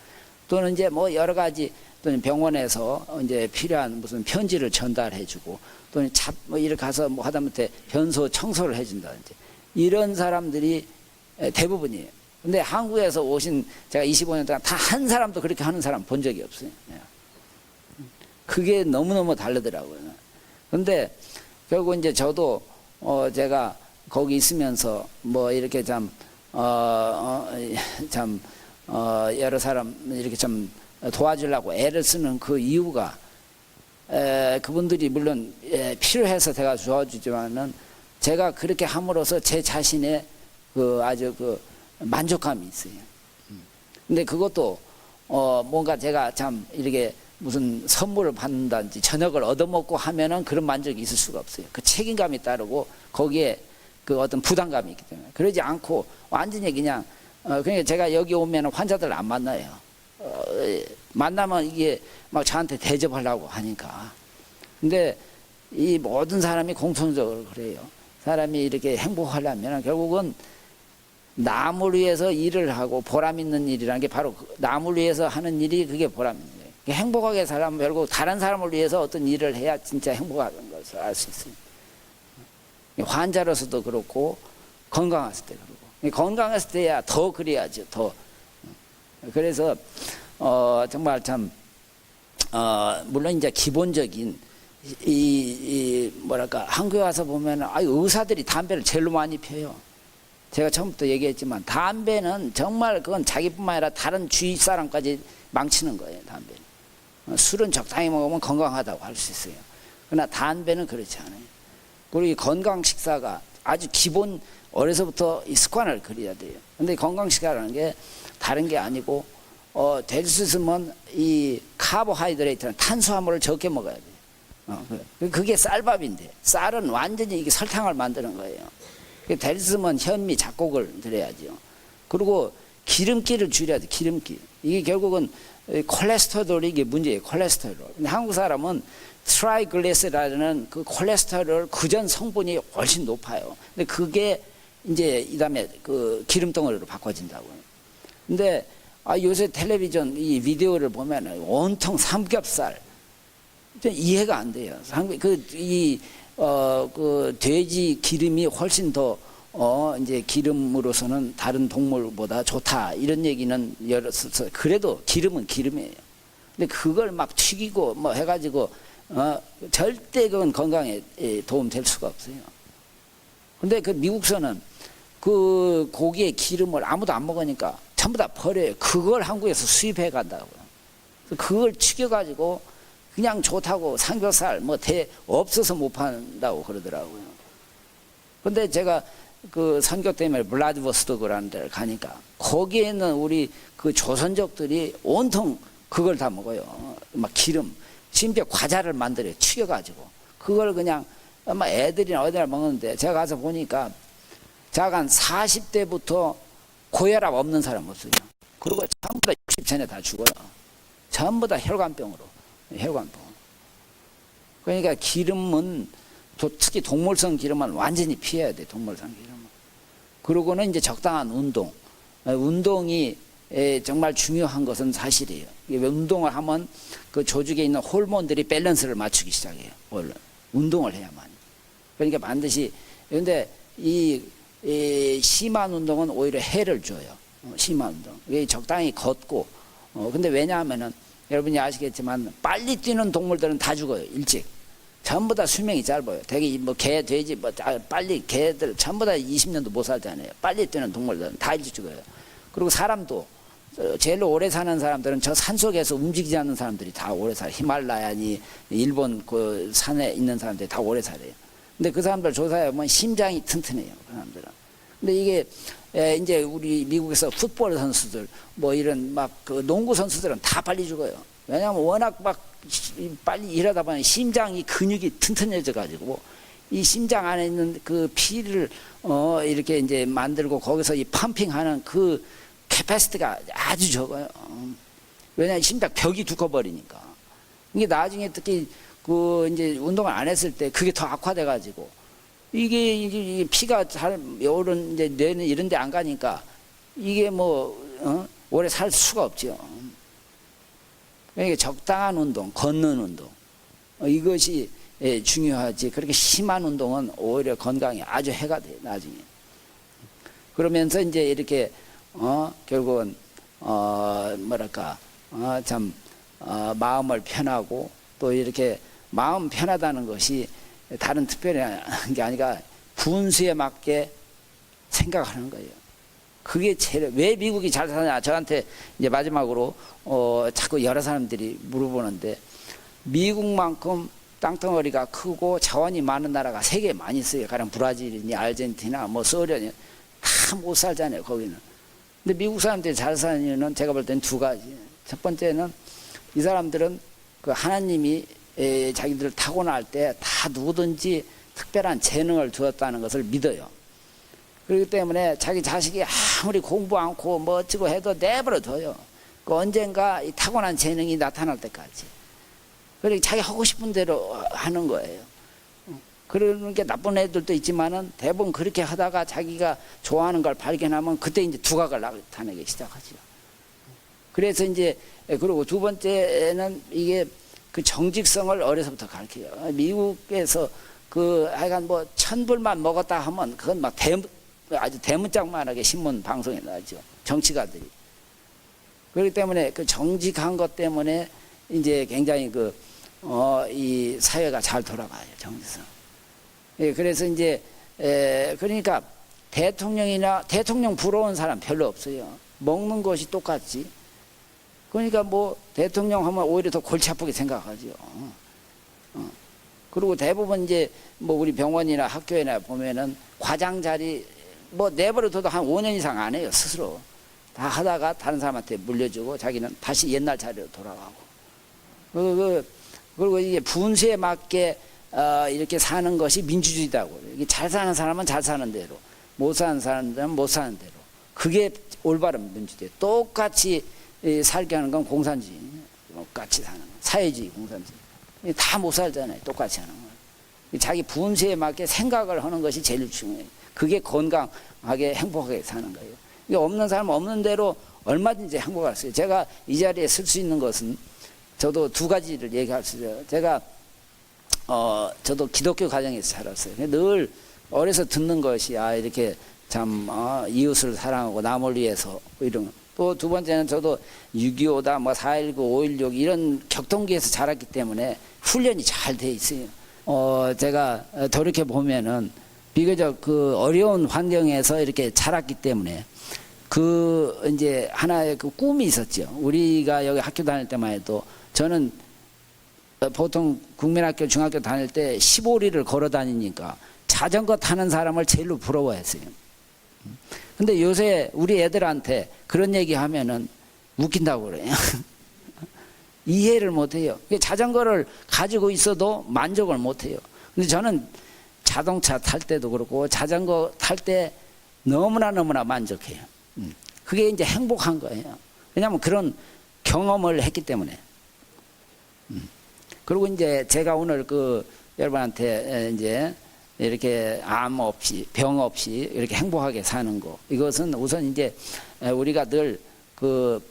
또 이제 그 전화를 또는 이제 뭐 여러 가지 또는 병원에서 이제 필요한 무슨 편지를 전달해주고 또는 뭐 이렇게 가서 뭐 하다못해 변소 청소를 해준다든지 이런 사람들이 대부분이에요. 근데 한국에서 오신 제가 25년 동안 다 한 사람도 그렇게 하는 사람 본 적이 없어요. 그게 너무너무 다르더라고요. 근데 결국 이제 저도 제가 거기 있으면서 뭐 이렇게 여러 사람 이렇게 좀 도와주려고 애를 쓰는 그 이유가 그분들이 물론 필요해서 제가 도와주지만은 제가 그렇게 함으로써 제 자신의 그 아주 그 만족감이 있어요. 근데 그것도 뭔가 제가 참 이렇게 무슨 선물을 받는다든지 저녁을 얻어먹고 하면은 그런 만족이 있을 수가 없어요. 그 책임감이 따르고 거기에 그 어떤 부담감이 있기 때문에 그러지 않고 완전히 그냥 그러니까 제가 여기 오면 환자들 안 만나요. 만나면 이게 막 저한테 대접하려고 하니까. 근데 이 모든 사람이 공통적으로 그래요. 사람이 이렇게 행복하려면 결국은 남을 위해서 일을 하고 보람 있는 일이라는 게 바로 남을 위해서 하는 일이 그게 보람 있는 거예요. 행복하게 살면 결국 다른 사람을 위해서 어떤 일을 해야 진짜 행복한 것을 알 수 있어요. 환자로서도 그렇고 건강했을 때 그렇고 건강했을 때야 더 그래야죠. 더 그래서 정말 참 물론 이제 기본적인 이 뭐랄까 한국에 와서 보면 의사들이 담배를 제일 많이 피워요. 제가 처음부터 얘기했지만 담배는 정말 그건 자기뿐만 아니라 다른 주위 사람까지 망치는 거예요. 담배는 술은 적당히 먹으면 건강하다고 할 수 있어요. 그러나 담배는 그렇지 않아요. 그리고 이 건강 식사가 아주 기본 어려서부터 이 습관을 들여야 돼요. 근데 건강 식사라는 게 다른 게 아니고 될 수 있으면 이 카보하이드레이트는 탄수화물을 적게 먹어야 돼요. 그게 쌀밥인데 쌀은 완전히 이게 설탕을 만드는 거예요. 될 수 있으면 현미 잡곡을 들여야죠. 그리고 기름기를 줄여야 돼. 기름기. 이게 결국은 콜레스테롤이 이게 문제예요. 콜레스테롤. 근데 한국 사람은 트라이글리세라는 그 콜레스테롤 그전 성분이 훨씬 높아요. 근데 그게 이제 이 다음에 그 기름 덩어리로 바꿔진다고요. 근데 요새 텔레비전 이 비디오를 보면 온통 삼겹살 이해가 안 돼요. 그 돼지 기름이 훨씬 더 이제 기름으로서는 다른 동물보다 좋다 이런 얘기는 그래도 기름은 기름이에요. 근데 그걸 막 튀기고 뭐 해가지고 절대 그건 건강에 도움 될 수가 없어요. 근데 그 미국서는 그 고기의 기름을 아무도 안 먹으니까 전부 다 버려요. 그걸 한국에서 수입해 간다고요. 그걸 튀겨가지고 그냥 좋다고 삼겹살 뭐 없어서 못 판다고 그러더라고요. 근데 제가 그 선교 때문에 블라디보스토크라는 데를 가니까 거기에는 우리 그 조선족들이 온통 그걸 다 먹어요. 막 기름, 심지어 과자를 만들어요. 튀겨가지고 그걸 그냥 아마 애들이나 어디나 먹는데 제가 가서 보니까 제가 한 40대부터 고혈압 없는 사람 없어요. 그리고 전부 다 60 전에 다 죽어요. 전부 다 혈관병으로. 혈관병. 그러니까 기름은 특히 동물성 기름은 완전히 피해야 돼. 동물성 기름은. 그러고는 이제 적당한 운동. 운동이 정말 중요한 것은 사실이에요. 운동을 하면 그 조직에 있는 호르몬들이 밸런스를 맞추기 시작해요. 운동을 해야만. 그러니까 반드시. 그런데 이 심한 운동은 오히려 해를 줘요. 심한 운동. 적당히 걷고. 근데 왜냐하면은 여러분이 아시겠지만 빨리 뛰는 동물들은 다 죽어요. 일찍. 전부 다 수명이 짧아요. 되게 뭐 개, 돼지, 뭐 빨리 개들 전부 다 20년도 못 살잖아요. 빨리 뛰는 동물들은 다 일찍 죽어요. 그리고 사람도 제일 오래 사는 사람들은 저 산속에서 움직이지 않는 사람들이 다 오래 살아요. 히말라야니 일본 그 산에 있는 사람들이 다 오래 살아요. 근데 그 사람들 조사해 보면 심장이 튼튼해요. 그 사람들은. 근데 이게 이제 우리 미국에서 풋볼 선수들 뭐 이런 막 그 농구 선수들은 다 빨리 죽어요. 왜냐하면 워낙 막 빨리 일하다 보니 심장이 근육이 튼튼해져 가지고 이 심장 안에 있는 그 피를 이렇게 이제 만들고 거기서 이 펌핑하는 그 캐패시티가 아주 적어요. 왜냐하면 심장 벽이 두꺼버리니까. 이게 나중에 특히 그 이제 운동을 안 했을 때 그게 더 악화돼 가지고 이게 피가 잘 요런 이제 뇌는 이런 데 안 가니까 이게 뭐 오래 살 수가 없죠. 그러니까 적당한 운동, 걷는 운동 이것이 중요하지. 그렇게 심한 운동은 오히려 건강에 아주 해가 돼 나중에. 그러면서 이제 이렇게 결국은 뭐랄까 참 마음을 편하고 또 이렇게 마음 편하다는 것이 다른 특별한 게 아니라 분수에 맞게 생각하는 거예요. 그게 제일 왜 미국이 잘 사냐 저한테 이제 마지막으로 자꾸 여러 사람들이 물어보는데 미국만큼 땅덩어리가 크고 자원이 많은 나라가 세계에 많이 있어요. 가령 브라질이니 아르헨티나 뭐 소련이 다 못 살잖아요 거기는. 근데 미국 사람들이 잘 사는 이유는 제가 볼 때는 두 가지. 첫 번째는 이 사람들은 그 하나님이 자기들 타고날 때 다 누구든지 특별한 재능을 주었다는 것을 믿어요. 그렇기 때문에 자기 자식이 아무리 공부 않고 뭐 어찌고 해도 내버려 둬요. 그 언젠가 이 타고난 재능이 나타날 때까지. 그러니까 자기 하고 싶은 대로 하는 거예요. 그러는 게 나쁜 애들도 있지만은 대부분 그렇게 하다가 자기가 좋아하는 걸 발견하면 그때 이제 두각을 나타내기 시작하죠. 그래서 이제 그리고 두 번째는 이게 그 정직성을 어려서부터 가르쳐요. 미국에서 그 하여간 뭐 1,000불만 먹었다 하면 그건 막 아주 대문짝만하게 신문 방송에 나죠. 정치가들이. 그렇기 때문에 그 정직한 것 때문에 이제 굉장히 이 사회가 잘 돌아가요. 정직성. 예, 그래서 이제 그러니까 대통령 부러운 사람 별로 없어요. 먹는 것이 똑같지. 그러니까 뭐 대통령 하면 오히려 더 골치 아프게 생각하죠. 그리고 대부분 이제 뭐 우리 병원이나 학교에나 보면은 과장 자리 뭐 내버려 둬도 한 5년 이상 안 해요. 스스로 다 하다가 다른 사람한테 물려주고 자기는 다시 옛날 자리로 돌아가고. 그리고 이게 분수에 맞게 이렇게 사는 것이 민주주의다고. 이게 잘 사는 사람은 잘 사는 대로, 못 사는 사람은 못 사는 대로. 그게 올바른 민주주의. 똑같이 살게 하는 건 공산주의. 똑같이 사는 거. 사회주의, 공산주의. 다 못 살잖아요. 똑같이 하는 거. 자기 분수에 맞게 생각을 하는 것이 제일 중요해요. 그게 건강하게 행복하게 사는 거예요. 이게 없는 사람은 없는 대로 얼마든지 행복할 수 있어요. 제가 이 자리에 쓸 수 있는 것은 저도 두 가지를 얘기할 수 있어요. 제가 저도 기독교 가정에서 자랐어요. 늘 어려서 듣는 것이 이렇게 참 이웃을 사랑하고 남을 위해서 이런. 또 두 번째는 저도 6.25다 뭐 4.19, 5.16 이런 격동기에서 자랐기 때문에 훈련이 잘 돼 있어요. 제가 돌이켜 보면은 비교적 그 어려운 환경에서 이렇게 자랐기 때문에 그 이제 하나의 그 꿈이 있었죠. 우리가 여기 학교 다닐 때만 해도 저는 보통 국민학교 중학교 다닐 때 15리를 걸어 다니니까 자전거 타는 사람을 제일로 부러워했어요. 근데 요새 우리 애들한테 그런 얘기 하면은 웃긴다고 그래요. 이해를 못 해요. 자전거를 가지고 있어도 만족을 못 해요. 근데 저는 자동차 탈 때도 그렇고 자전거 탈 때 너무나 만족해요. 그게 이제 행복한 거예요. 왜냐하면 그런 경험을 했기 때문에. 그리고 이제 제가 오늘 여러분한테 이제 이렇게 암 없이 병 없이 이렇게 행복하게 사는 거, 이것은 우선 이제 우리가 늘 그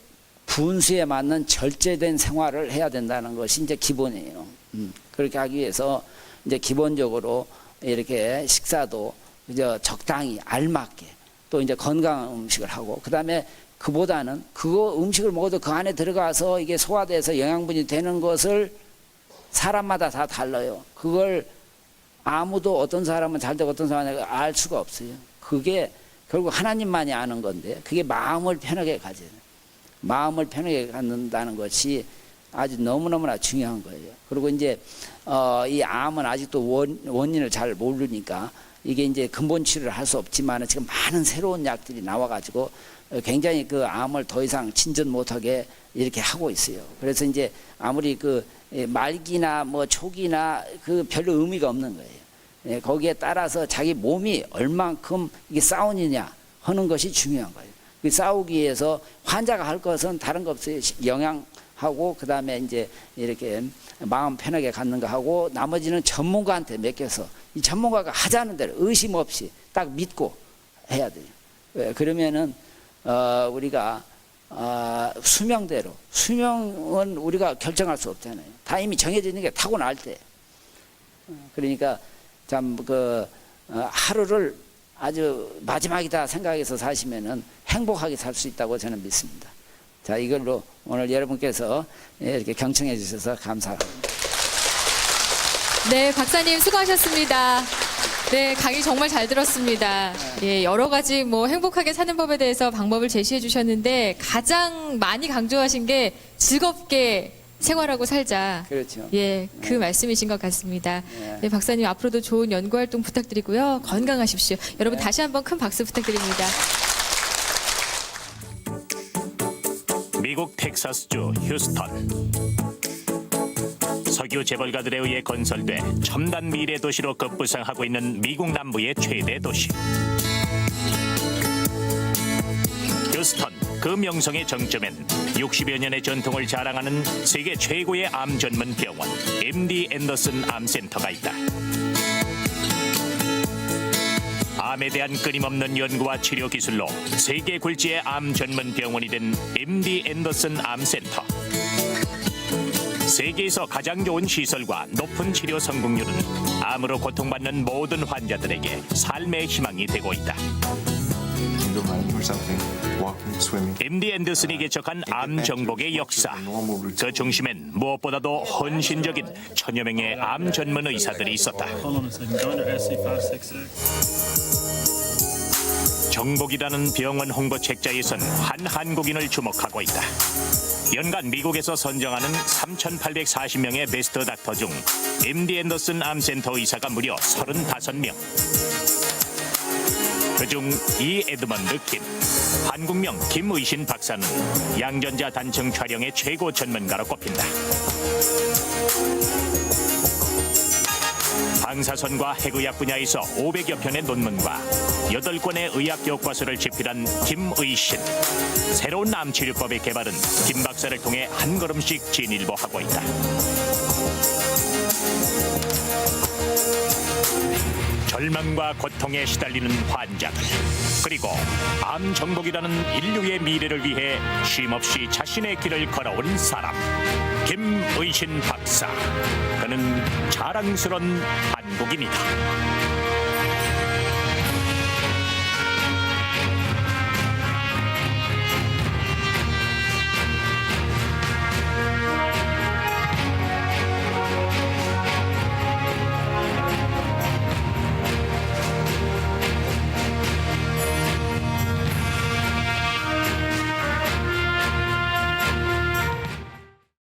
분수에 맞는 절제된 생활을 해야 된다는 것이 이제 기본이에요. 그렇게 하기 위해서 이제 기본적으로 이렇게 식사도 이제 적당히 알맞게 또 이제 건강한 음식을 하고, 그 다음에 그보다는 그거 음식을 먹어도 그 안에 들어가서 이게 소화돼서 영양분이 되는 것을 사람마다 다 달라요. 그걸 아무도 어떤 사람은 잘 되고 어떤 사람은 알 수가 없어요. 그게 결국 하나님만이 아는 건데, 그게 마음을 편하게 가져야 돼요. 마음을 편하게 갖는다는 것이 아주 너무너무나 중요한 거예요. 그리고 이제 이 암은 아직도 원인을 잘 모르니까 이게 이제 근본 치료를 할 수 없지만 지금 많은 새로운 약들이 나와가지고 굉장히 그 암을 더 이상 진전 못하게 이렇게 하고 있어요. 그래서 이제 아무리 그 말기나 뭐 초기나 그 별로 의미가 없는 거예요. 거기에 따라서 자기 몸이 얼만큼 이게 싸우느냐 하는 것이 중요한 거예요. 그 싸우기 위해서 환자가 할 것은 다른 거 없어요. 영양하고 그 다음에 이제 이렇게 마음 편하게 갖는 거 하고, 나머지는 전문가한테 맡겨서 이 전문가가 하자는 대로 의심 없이 딱 믿고 해야 돼요. 그러면은 우리가 수명은 우리가 결정할 수 없잖아요. 다 이미 정해져 있는 게 타고날 때. 그러니까 참 하루를 아주 마지막이다 생각해서 사시면은 행복하게 살 수 있다고 저는 믿습니다. 자, 이걸로 오늘 여러분께서 이렇게 경청해 주셔서 감사합니다. 네, 박사님 수고하셨습니다. 네, 강의 정말 잘 들었습니다. 예, 여러 가지 행복하게 사는 법에 대해서 방법을 제시해 주셨는데 가장 많이 강조하신 게 즐겁게 생활하고 살자. 그렇죠. 예, 그 말씀이신 것 같습니다. 네. 네, 박사님 앞으로도 좋은 연구 활동 부탁드리고요. 건강하십시오. 여러분 다시 한번 큰 박수 부탁드립니다. 미국 텍사스주 휴스턴. 석유 재벌가들에 의해 건설돼 첨단 미래 도시로 급부상하고 있는 미국 남부의 최대 도시. 휴스턴, 그 명성의 정점엔 60여 년의 전통을 자랑하는 세계 최고의 암 전문 병원 MD 앤더슨 암센터가 있다. 암에 대한 끊임없는 연구와 치료 기술로 세계 굴지의 암 전문 병원이 된 MD 앤더슨 암센터. 세계에서 가장 좋은 시설과 높은 치료 성공률은 암으로 고통받는 모든 환자들에게 삶의 희망이 되고 있다. MD 앤더슨이 개척한 암 정복의 역사. 그 중심엔 무엇보다도 헌신적인 천여 명의 암 전문 의사들이 있었다. 정복이라는 병원 홍보 책자에선 한 한국인을 주목하고 있다. 연간 미국에서 선정하는 3,840명의 베스트 닥터 중 MD 앤더슨 암센터 의사가 무려 35명. 그중 이 에드먼드 김, 한국명 김의신 박사는 양전자 단층 촬영의 최고 전문가로 꼽힌다. 방사선과 핵의학 분야에서 500여 편의 논문과 8권의 의학 교과서를 집필한 김의신. 새로운 암 치료법의 개발은 김 박사를 통해 한 걸음씩 진일보하고 있다. 절망과 고통에 시달리는 환자들, 그리고 암 정복이라는 인류의 미래를 위해 쉼없이 자신의 길을 걸어온 사람, 김의신 박사. 그는 자랑스러운 한국인이다.